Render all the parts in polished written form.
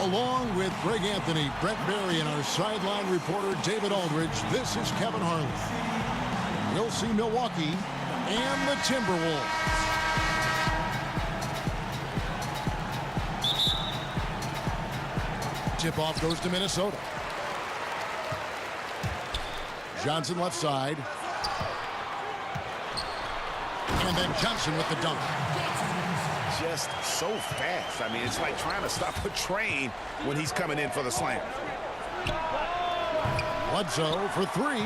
Along with Greg Anthony, Brett Berry, and our sideline reporter David Aldridge, this is Kevin Harlan. We'll see Milwaukee and the Timberwolves. Tip-off goes to Minnesota. Johnson left side. And then Johnson with the dunk. Just so fast. I mean, it's like trying to stop a train when he's coming in for the slam. Bledsoe for three.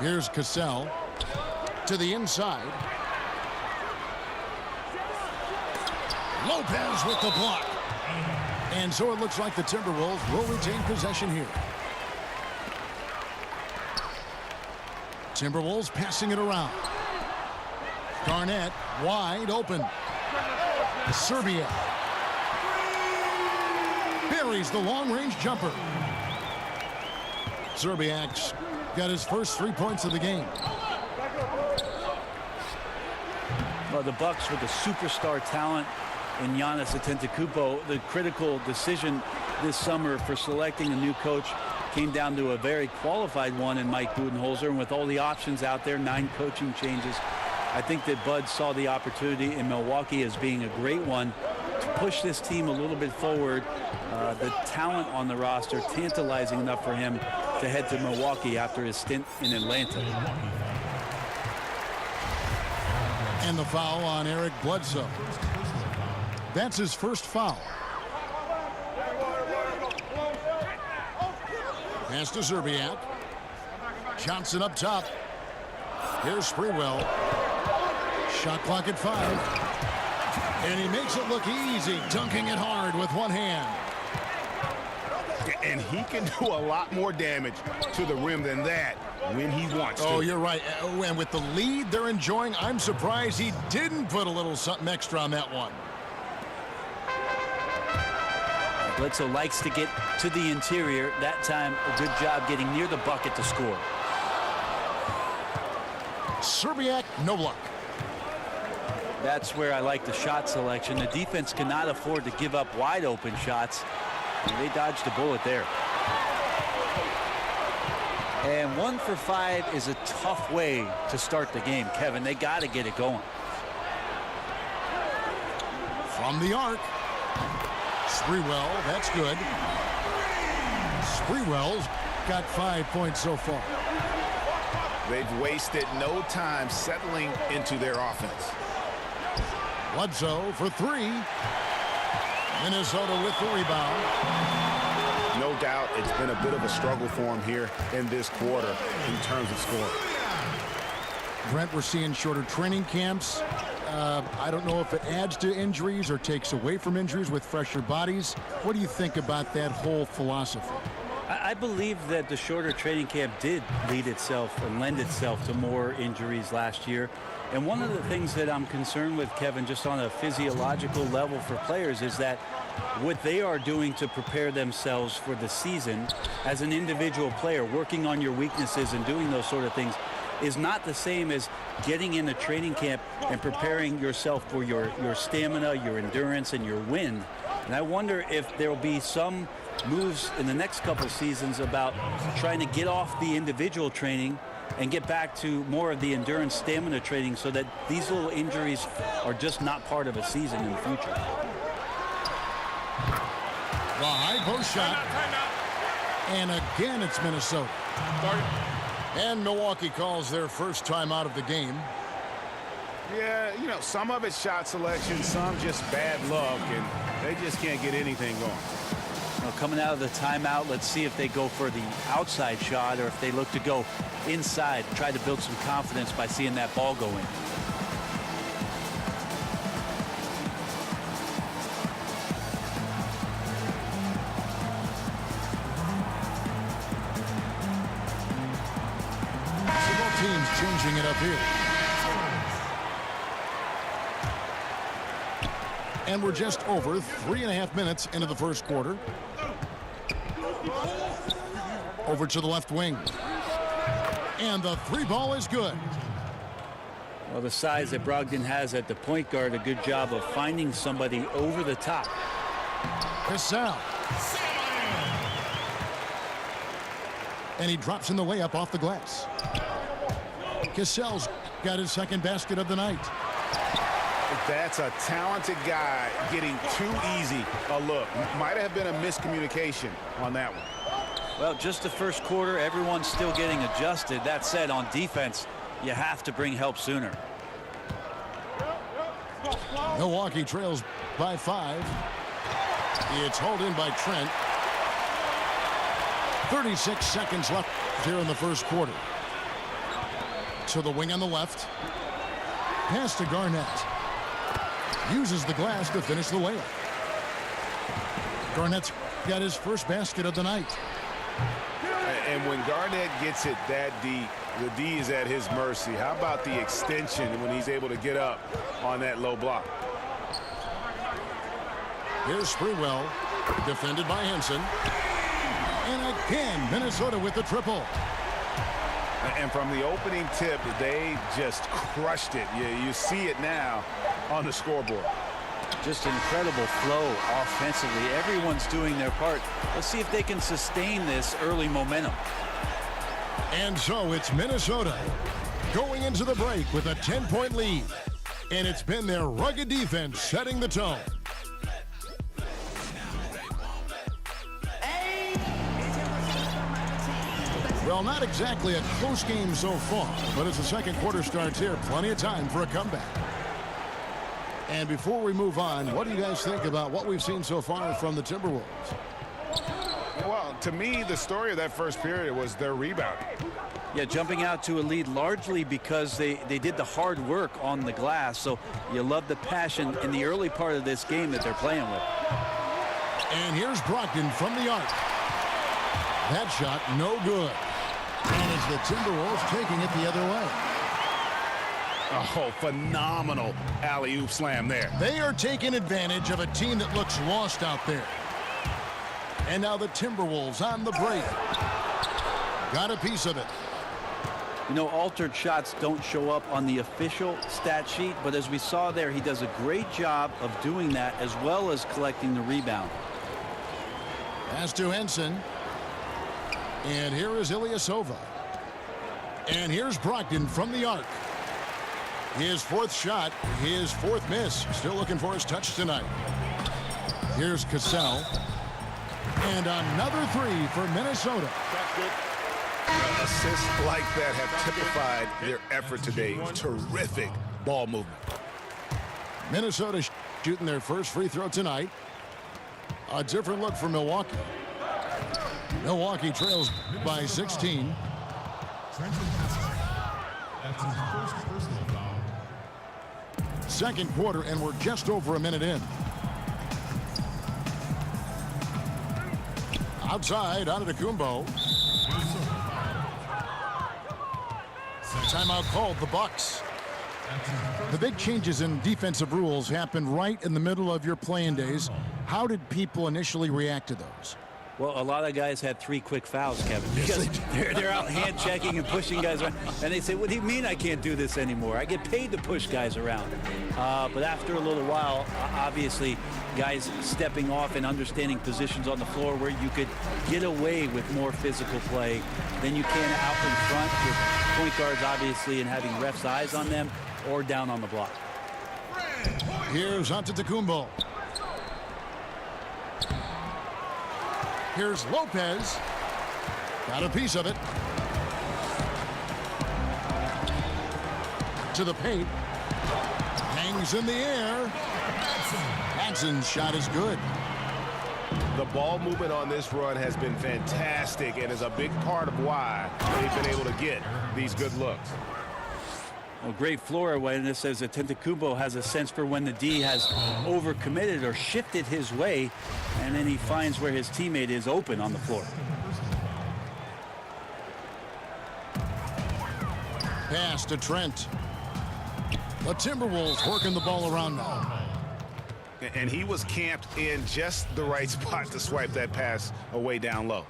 Here's Cassell to the inside. Lopez with the block. And so it looks like the Timberwolves will retain possession here. Timberwolves passing it around. Garnett wide open. Serbia buries the long-range jumper. Serbiak's got his first 3 points of the game. Well, the Bucks with the superstar talent in G.Antetokoumpo, the critical decision this summer for selecting a new coach came down to a very qualified one in Mike Budenholzer, and with all the options out there, 9 coaching changes, I think that Bud saw the opportunity in Milwaukee as being a great one to push this team a little bit forward. The talent on the roster tantalizing enough for him to head to Milwaukee after his stint in Atlanta. And the foul on Eric Bledsoe. That's his first foul. Pass to Serbiak. Johnson up top. Here's Sprewell. Shot clock at 5. And he makes it look easy, dunking it hard with one hand. And he can do a lot more damage to the rim than that when he wants to. Oh, you're right. And with the lead they're enjoying, I'm surprised he didn't put a little something extra on that one. Bledsoe likes to get to the interior. That time, a good job getting near the bucket to score. Serbiak, no luck. That's where I like the shot selection. The defense cannot afford to give up wide open shots. And they dodged a bullet there. And 1 for 5 is a tough way to start the game, Kevin. They got to get it going. From the arc. Sprewell, that's good. Sprewell's got 5 points so far. They've wasted no time settling into their offense. Bledsoe for 3. Minnesota with the rebound. No doubt it's been a bit of a struggle for him here in this quarter in terms of scoring. Brent, we're seeing shorter training camps. I don't know if it adds to injuries or takes away from injuries with fresher bodies. What do you think about that whole philosophy? I believe that the shorter training camp did lead itself and lend itself to more injuries last year. And one of the things that I'm concerned with, Kevin, just on a physiological level for players, is that what they are doing to prepare themselves for the season as an individual player, working on your weaknesses and doing those sort of things, is not the same as getting in a training camp and preparing yourself for your stamina, your endurance, and your wind. And I wonder if there will be some moves in the next couple seasons about trying to get off the individual training and get back to more of the endurance stamina training so that these little injuries are just not part of a season in the future. The high post shot. And again, it's Minnesota. And Milwaukee calls their first time out of the game. Yeah, you know, some of it's shot selection, some just bad luck, and they just can't get anything going. Well, coming out of the timeout, let's see if they go for the outside shot or if they look to go inside, try to build some confidence by seeing that ball go in. Teams changing it up here. And we're just over 3.5 minutes into the first quarter. Over to the left wing. And the 3 ball is good. Well, the size that Brogdon has at the point guard, a good job of finding somebody over the top. Cassell. And he drops in the layup off the glass. Cassell's got his second basket of the night. That's a talented guy getting too easy a look. Might have been a miscommunication on that one. Well, just the first quarter, everyone's still getting adjusted. That said, on defense, you have to bring help sooner. Milwaukee trails by 5. It's hauled in by Trent. 36 seconds left here in the first quarter. To the wing on the left. Pass to Garnett. Uses the glass to finish the layup. Garnett's got his first basket of the night. And when Garnett gets it that deep, the D is at his mercy. How about the extension when he's able to get up on that low block? Here's S.Sprewell, defended by Henson. And again, Minnesota with the triple. And from the opening tip, they just crushed it. You see it now on the scoreboard. Just incredible flow offensively. Everyone's doing their part. Let's see if they can sustain this early momentum. And so it's Minnesota going into the break with a 10-point lead. And it's been their rugged defense setting the tone. Well, not exactly a close game so far, but as the second quarter starts here, plenty of time for a comeback. And before we move on, what do you guys think about what we've seen so far from the Timberwolves? Well, to me, the story of that first period was their rebounding. Yeah, jumping out to a lead largely because they did the hard work on the glass. So you love the passion in the early part of this game that they're playing with. And here's Brogdon from the arc. That shot no good. And it's the Timberwolves taking it the other way. Oh, phenomenal alley-oop slam there. They are taking advantage of a team that looks lost out there. And now the Timberwolves on the break. Got a piece of it. You know, altered shots don't show up on the official stat sheet, but as we saw there, he does a great job of doing that as well as collecting the rebound. Pass to Henson. And here is Ilyasova. And here's Brogdon from the arc. His fourth shot, his fourth miss. Still looking for his touch tonight. Here's Cassell. And another three for Minnesota. Assists like that have typified their effort today. Terrific ball movement. Minnesota shooting their first free throw tonight. A different look for Milwaukee. Milwaukee trails by 16. Second quarter, and we're just over a minute in. Outside, Antetokoumpo. Timeout called, the Bucks. The big changes in defensive rules happened right in the middle of your playing days. How did people initially react to those? Well, a lot of guys had 3 quick fouls, Kevin, because they're out hand checking and pushing guys around. And they say, what do you mean I can't do this anymore? I get paid to push guys around. But after a little while, obviously, guys stepping off and understanding positions on the floor where you could get away with more physical play than you can out in front with point guards, obviously, and having refs' eyes on them or down on the block. Here's Antetokoumpo. Here's Lopez. Got a piece of it. To the paint. Hangs in the air. Hanson's shot is good. The ball movement on this run has been fantastic and is a big part of why they've been able to get these good looks. Well, great floor awareness says that Antetokoumpo has a sense for when the D has overcommitted or shifted his way, and then he finds where his teammate is open on the floor. Pass to Trent. The Timberwolves working the ball around now. And he was camped in just the right spot to swipe that pass away down low.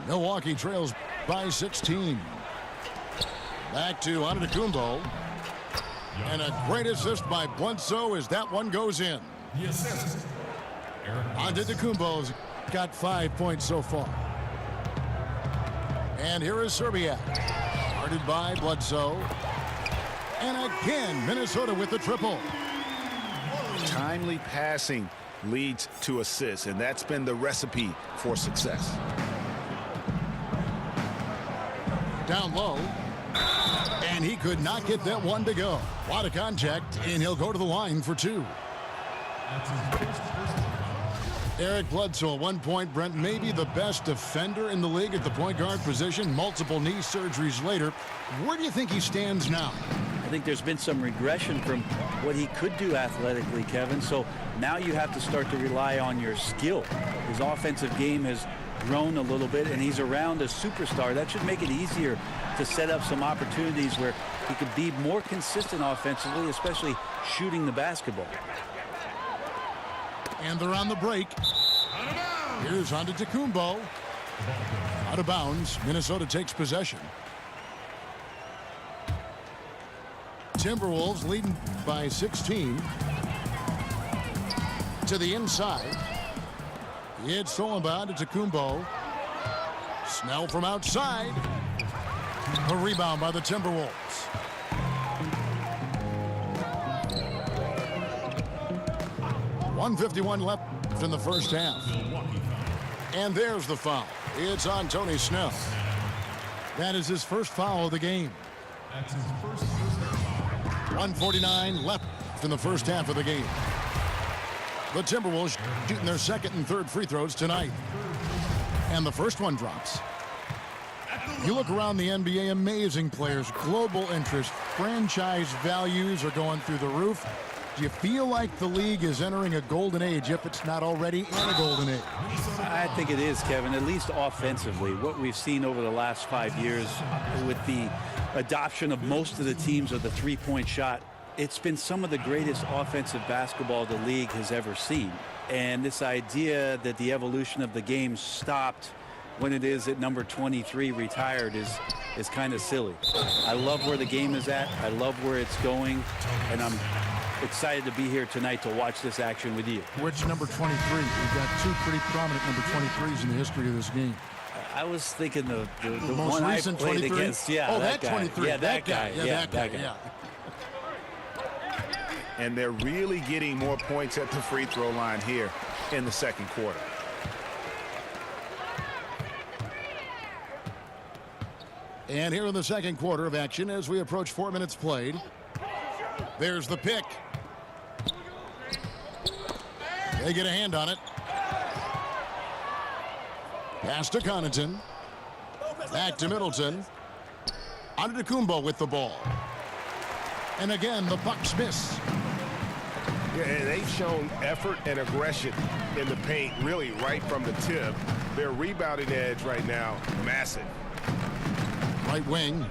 Milwaukee trails by 16. Back to Antetokoumpo. And a great assist by Bledsoe as that one goes in. The assist. Antetokoumpo's got 5 points so far. And here is Serbia. Guarded by Bledsoe. And again, Minnesota with the triple. Timely passing leads to assists, and that's been the recipe for success. Down low. And he could not get that one to go. A lot of contact, and he'll go to the line for two. That's his first Eric Bledsoe, at 1 point, Brent, maybe the best defender in the league at the point guard position. Multiple knee surgeries later. Where do you think he stands now? I think there's been some regression from what he could do athletically, Kevin. So now you have to start to rely on your skill. His offensive game has grown a little bit, and he's around a superstar. That should make it easier to set up some opportunities where he could be more consistent offensively, especially shooting the basketball. And they're on the break. Here's Antetokoumpo. Out of bounds. Minnesota takes possession. Timberwolves leading by 16. To the inside. It's stolen by Antetokoumpo. Snell from outside. A rebound by the Timberwolves. .151 left in the first half. And there's the foul. It's on Tony Snell. That is his first foul of the game. That's his first foul. 1:49 left in the first half of the game. The Timberwolves shooting their second and third free throws tonight. And the first one drops. You look around the NBA, amazing players, global interest, franchise values are going through the roof. Do you feel like the league is entering a golden age, if it's not already in a golden age? I think it is, Kevin, at least offensively. What we've seen over the last 5 years with the adoption of most of the teams of the three-point shot, it's been some of the greatest offensive basketball the league has ever seen. And this idea that the evolution of the game stopped when it is at number 23 retired is kind of silly. I love where the game is at. I love where it's going. And I'm excited to be here tonight to watch this action with you. Which number 23? We've got two pretty prominent number 23s in the history of this game. I was thinking the most one recent I played 23? against. Yeah, oh, that that guy. 23. Yeah, that guy. Yeah, that guy. Yeah. And they're really getting more points at the free throw line here in the second quarter. And here in the second quarter of action as we approach 4 minutes played. There's the pick. They get a hand on it. Pass to Connaughton. Back to Middleton. Antetokoumpo with the ball. And again, the Bucks miss. Yeah, and they've shown effort and aggression in the paint, really right from the tip. Their rebounding edge right now, massive. Right wing.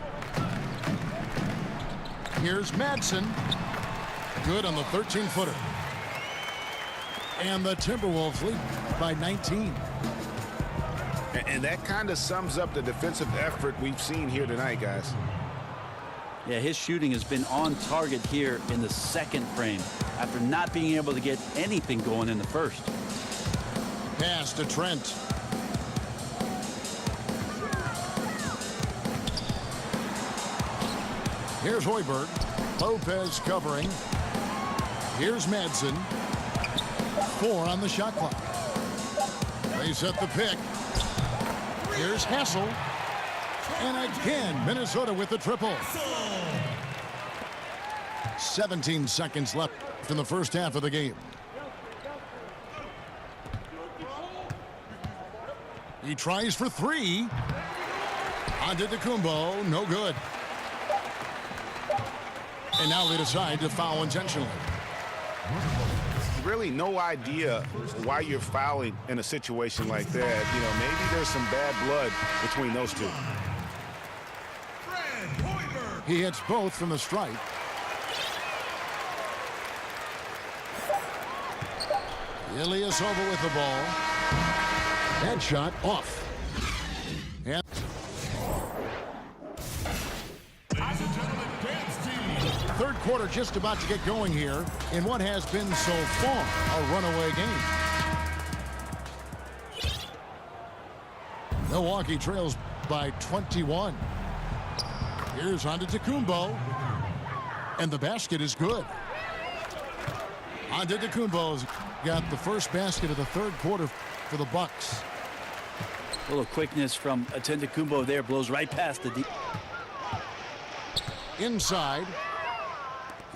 Here's Madsen. Good on the 13-footer. And the Timberwolves lead by 19. And that kind of sums up the defensive effort we've seen here tonight, guys. Yeah, his shooting has been on target here in the second frame after not being able to get anything going in the first. Pass to Trent. Here's Hoiberg. Lopez covering. Here's Madsen. 4 on the shot clock. They set the pick. Here's Hassell. And again, Minnesota with the triple. 17 seconds left in the first half of the game. He tries for 3. Antetokoumpo, no good. And now they decide to foul intentionally. Really no idea why you're fouling in a situation like that. You know, maybe there's some bad blood between those two. He hits both from the stripe. Ilyasova with the ball. Headshot off. And third quarter just about to get going here in what has been so far a runaway game. Milwaukee trails by 21. Here's Antetokoumpo. And the basket is good. Antetokoumpo's got the first basket of the third quarter for the Bucks. A little quickness from Antetokoumpo there, blows right past the deep. Inside.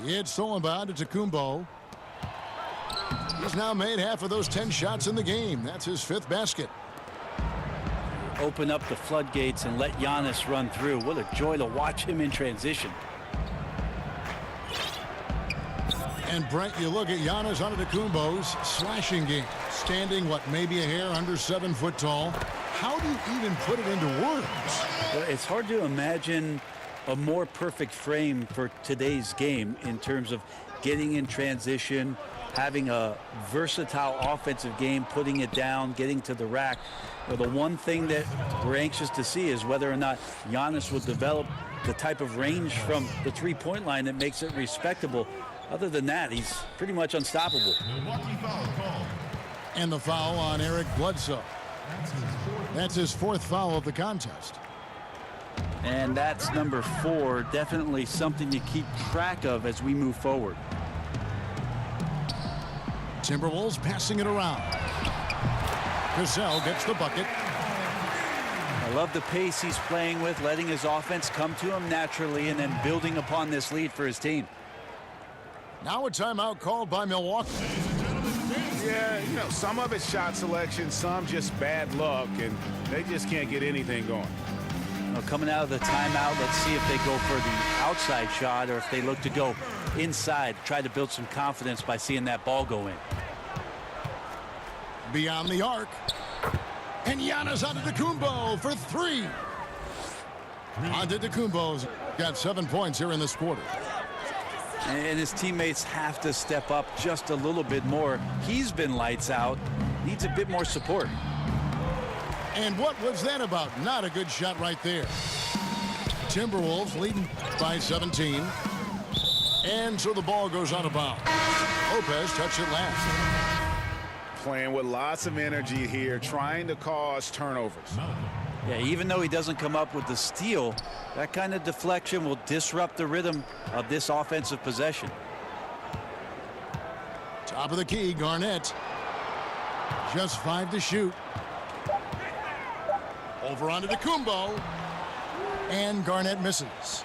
It's stolen by Antetokoumpo. He's now made half of those 10 shots in the game. That's his 5th basket. Open up the floodgates and let Giannis run through. What a joy to watch him in transition. And Brent, you look at Giannis Antetokoumpo's slashing game. Standing, what, maybe a hair under 7 foot tall. How do you even put it into words? Well, it's hard to imagine a more perfect frame for today's game in terms of getting in transition, having a versatile offensive game, putting it down, getting to the rack. Well, the one thing that we're anxious to see is whether or not Giannis will develop the type of range from the three-point line that makes it respectable. Other than that, he's pretty much unstoppable. Milwaukee foul called. And the foul on E.Bledsoe. That's his 4th foul of the contest. And that's number 4. Definitely something to keep track of as we move forward. Timberwolves passing it around. S.Cassell gets the bucket. I love the pace he's playing with, letting his offense come to him naturally and then building upon this lead for his team. Now a timeout called by Milwaukee. Yeah, you know, some of it's shot selection, some just bad luck, and they just can't get anything going. Well, coming out of the timeout, let's see if they go for the outside shot or if they look to go inside, try to build some confidence by seeing that ball go in. Beyond the arc. And Giannis Antetokoumpo for 3. Antetokoumpo's got 7 points here in this quarter. And his teammates have to step up just a little bit more. He's been lights out. Needs a bit more support. And what was that about? Not a good shot right there. Timberwolves leading by 17. And so the ball goes out of bounds. Lopez touched it last. Playing with lots of energy here, trying to cause turnovers. Yeah, even though he doesn't come up with the steal, that kind of deflection will disrupt the rhythm of this offensive possession. Top of the key, Garnett. Just 5 to shoot. Over onto Antetokoumpo. And Garnett misses.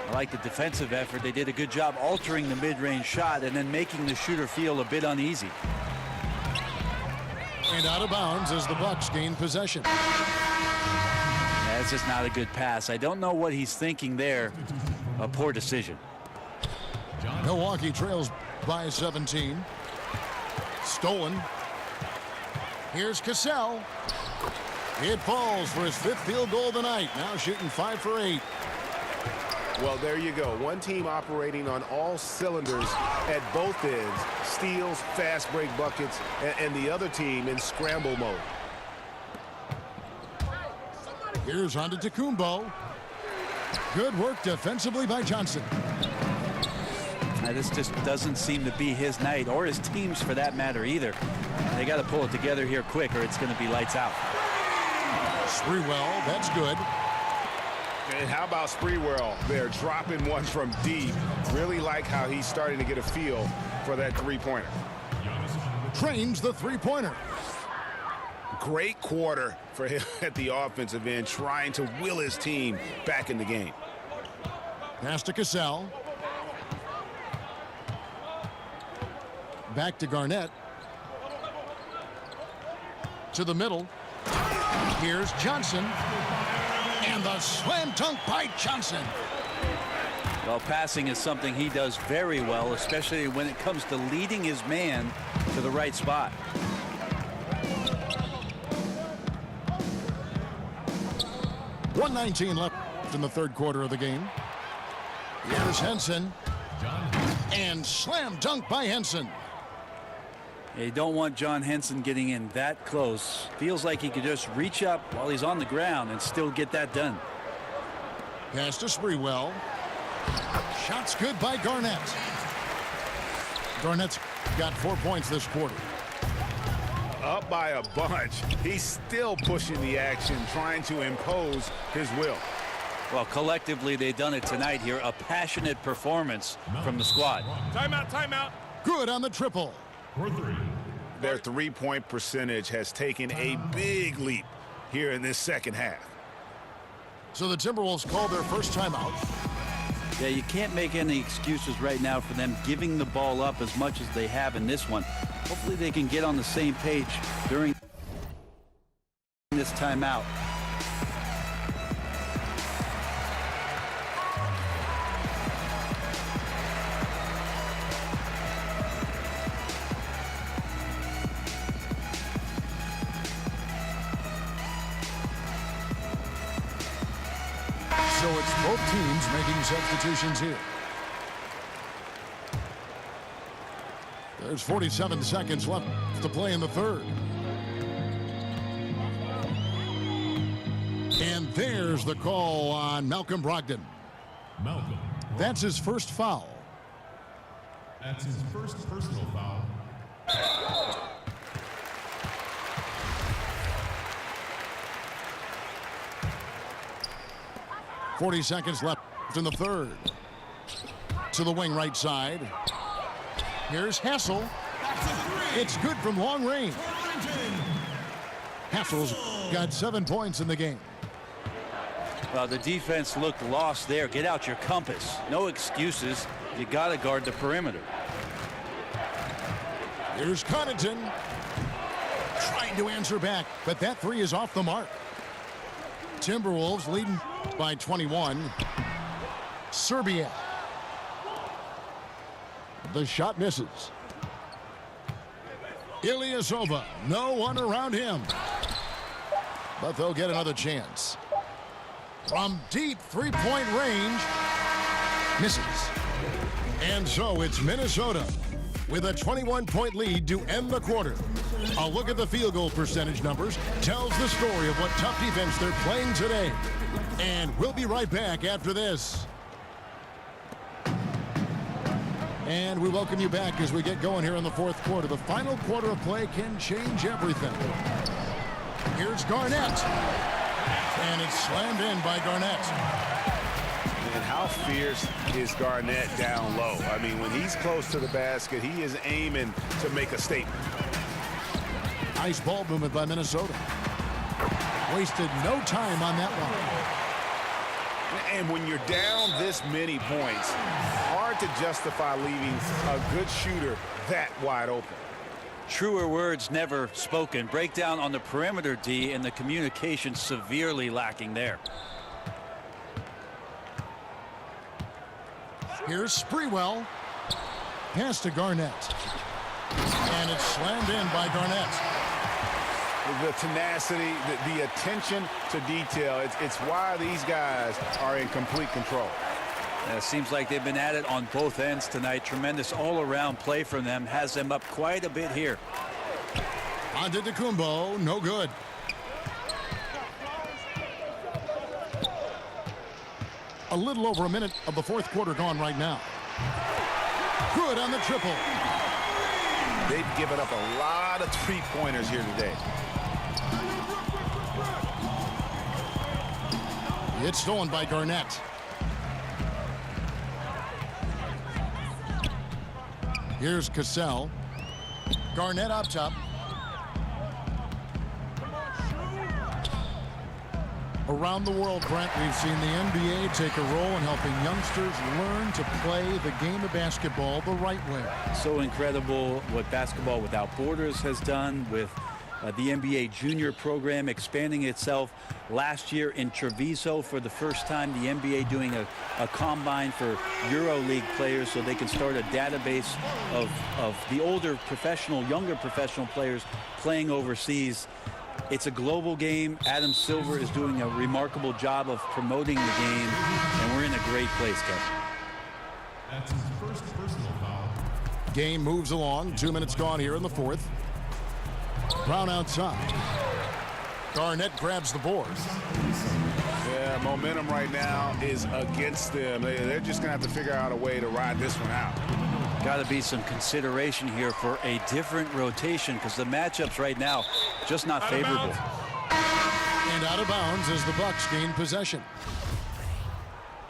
I like the defensive effort. They did a good job altering the mid-range shot and then making the shooter feel a bit uneasy. And out of bounds as the Bucks gain possession. That's just not a good pass. I don't know what he's thinking there. A poor decision. Milwaukee trails by 17. Stolen. Here's Cassell. It falls for his 5th field goal of the night. Now shooting 5 for 8. Well, there you go. One team operating on all cylinders at both ends. Steals, fast break buckets, and the other team in scramble mode. Here's Antetokoumpo. Good work defensively by Johnson. Now, this just doesn't seem to be his night, or his team's for that matter either. They got to pull it together here quick, or it's going to be lights out. S.Sprewell, that's good. And how about S.Sprewell there, dropping one from deep. Really like how he's starting to get a feel for that three-pointer. Trains the three-pointer. Great quarter for him at the offensive end, trying to will his team back in the game. Pass to Cassell. Back to Garnett. To the middle. Here's Johnson. And the slam dunk by Johnson. Well, passing is something he does very well, especially when it comes to leading his man to the right spot. .119 left in the third quarter of the game. Here's Henson. And slam dunk by Henson. You don't want John Henson getting in that close. Feels like he could just reach up while he's on the ground and still get that done. Pass to Sprewell. Shot's good by Garnett. Garnett's got 4 points this quarter. Up by a bunch. He's still pushing the action, trying to impose his will. Well, collectively, they've done it tonight here. A passionate performance from the squad. Timeout, timeout. Good on the triple. For 3. Their three-point percentage has taken a big leap here in this second half. So the Timberwolves call their first timeout. Yeah, you can't make any excuses right now for them giving the ball up as much as they have in this one. Hopefully they can get on the same page during this timeout. So it's both teams making substitutions here. There's 47 seconds left to play in the third. And there's the call on Malcolm Brogdon. Malcolm. That's his first foul. That's his first personal foul. .40 seconds left in the third. To the wing right side. Here's Hassell. It's good from long range. Hassell's got 7 points in the game. Well, the defense looked lost there. Get out your compass. No excuses. You got to guard the perimeter. Here's Connaughton. Trying to answer back, but that three is off the mark. Timberwolves leading by 21. Serbia. The shot misses. Ilyasova, no one around him. But they'll get another chance. From deep three-point range, misses. And so it's Minnesota with a 21-point lead to end the quarter. A look at the field goal percentage numbers tells the story of what tough defense they're playing today. And we'll be right back after this. And we welcome you back as we get going here in the fourth quarter. The final quarter of play can change everything. Here's Garnett. And it's slammed in by Garnett. And how fierce is Garnett down low? I mean, when he's close to the basket, he is aiming to make a statement. Nice ball movement by Minnesota. Wasted no time on that one. And when you're down this many points, hard to justify leaving a good shooter that wide open. Truer words never spoken. Breakdown on the perimeter, D, and the communication severely lacking there. Here's Sprewell. Pass to Garnett. And it's slammed in by Garnett. The tenacity, the attention to detail, it's why these guys are in complete control. It seems like they've been at it on both ends tonight. Tremendous all-around play from them. Has them up quite a bit here. Antetokoumpo, no good. A little over a minute of the fourth quarter gone right now. Good on the triple. They've given up a lot of three-pointers here today. It's stolen by Garnett. Here's Cassell. Garnett up top. Around the world, Brent, we've seen the NBA take a role in helping youngsters learn to play the game of basketball the right way. So incredible what Basketball Without Borders has done with the NBA junior program expanding itself. Last year in Treviso, for the first time, the NBA doing a combine for EuroLeague players so they can start a database of the older professional, younger professional players playing overseas. It's a global game. Adam Silver is doing a remarkable job of promoting the game, and we're in a great place, Kevin. That's his first personal foul. Game moves along. 2 minutes gone here in the fourth. Brown outside. Garnett grabs the board. Yeah, momentum right now is against them. They're just going to have to figure out a way to ride this one out. Got to be some consideration here for a different rotation because the matchups right now just not favorable. And out of bounds as the Bucks gain possession.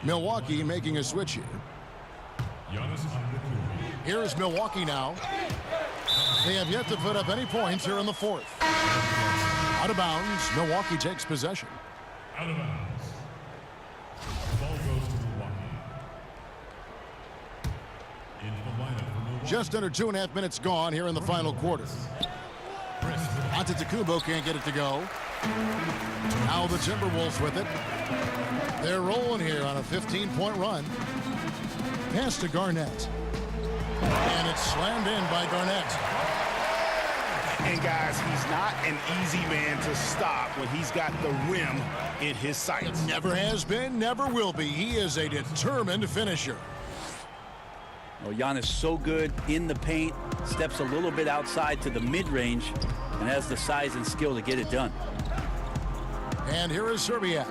Milwaukee making a switch here. Here's Milwaukee now. They have yet to put up any points here in the fourth. Out of bounds, Milwaukee takes possession. Out of bounds. Ball goes to Milwaukee. Into the lineup for Milwaukee. Just under 2.5 minutes gone here in the final quarter. Antetokoumpo can't get it to go. Now the Timberwolves with it. They're rolling here on a 15-point run. Pass to Garnett. And it's slammed in by Garnett. And guys, he's not an easy man to stop when he's got the rim in his sights. Never has been, never will be. He is a determined finisher. Well, Giannis so good in the paint, steps a little bit outside to the mid-range, and has the size and skill to get it done. And here is Serbiak.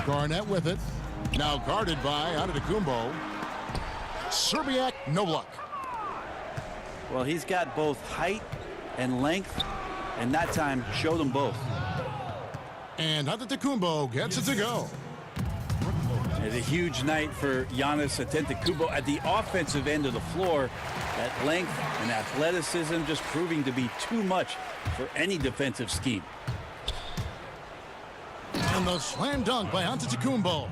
Garnett with it. Now guarded by Antetokoumpo. Serbiak, no luck. Well, he's got both height and length, and that time showed them both. And Antetokoumpo gets it to go. It's a huge night for Giannis Antetokoumpo at the offensive end of the floor. That length and athleticism just proving to be too much for any defensive scheme. And the slam dunk by Antetokoumpo.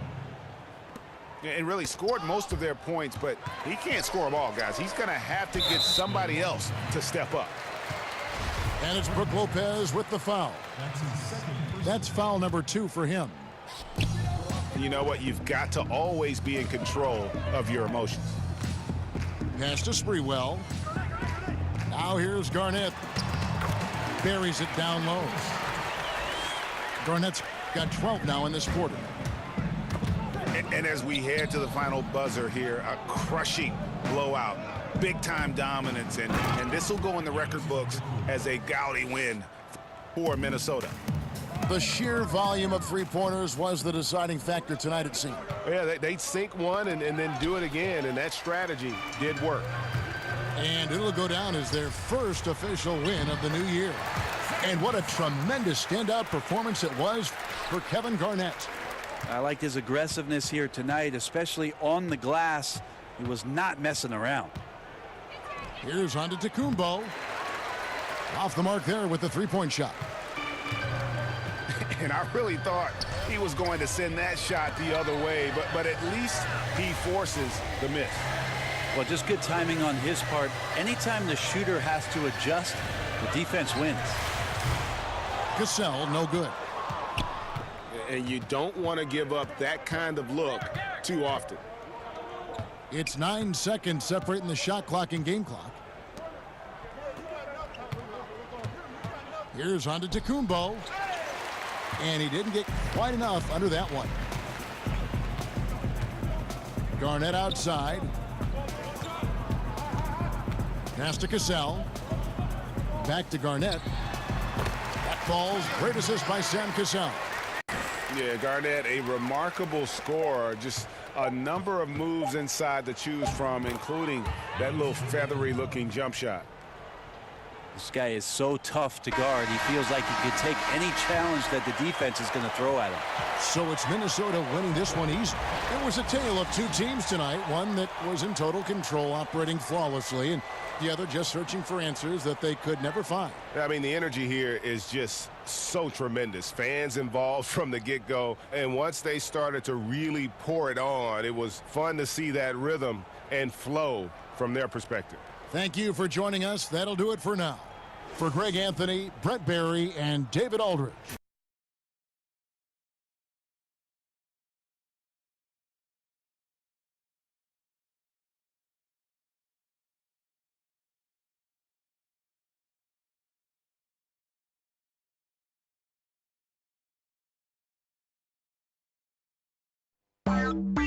And really scored most of their points, but he can't score them all, guys. He's going to have to get somebody else to step up. And it's B.Lopez with the foul. That's foul number 2 for him. You know what? You've got to always be in control of your emotions. Pass to S.Sprewell. Now here's Garnett. Buries it down low. Garnett's got 12 now in this quarter. And as we head to the final buzzer here, a crushing blowout, big-time dominance, and this will go in the record books as a gaudy win for Minnesota. The sheer volume of three-pointers was the deciding factor tonight, it seemed. Yeah, they'd sink one and then do it again, and that strategy did work. And it'll go down as their first official win of the new year. And what a tremendous standout performance it was for Kevin Garnett. I liked his aggressiveness here tonight, especially on the glass. He was not messing around. Here's Antetokoumpo. Off the mark there with the three-point shot. And I really thought he was going to send that shot the other way, but at least he forces the miss. Well, just good timing on his part. Anytime the shooter has to adjust, the defense wins. Cassell, no good. And you don't want to give up that kind of look too often. It's 9 seconds separating the shot clock and game clock. Here's Antetokoumpo. And he didn't get quite enough under that one. Garnett outside. Pass to Cassell. Back to Garnett. That falls. Great assist by Sam Cassell. Yeah, Garnett, a remarkable scorer. Just a number of moves inside to choose from, including that little feathery-looking jump shot. This guy is so tough to guard. He feels like he could take any challenge that the defense is going to throw at him. So it's Minnesota winning this one easy. It was a tale of two teams tonight. One that was in total control, operating flawlessly, and the other just searching for answers that they could never find. I mean, the energy here is just so tremendous. Fans involved from the get-go, and once they started to really pour it on, it was fun to see that rhythm and flow from their perspective. Thank you for joining us. That'll do it for now. For Greg Anthony, Brett Barry, and David Aldridge. Wow.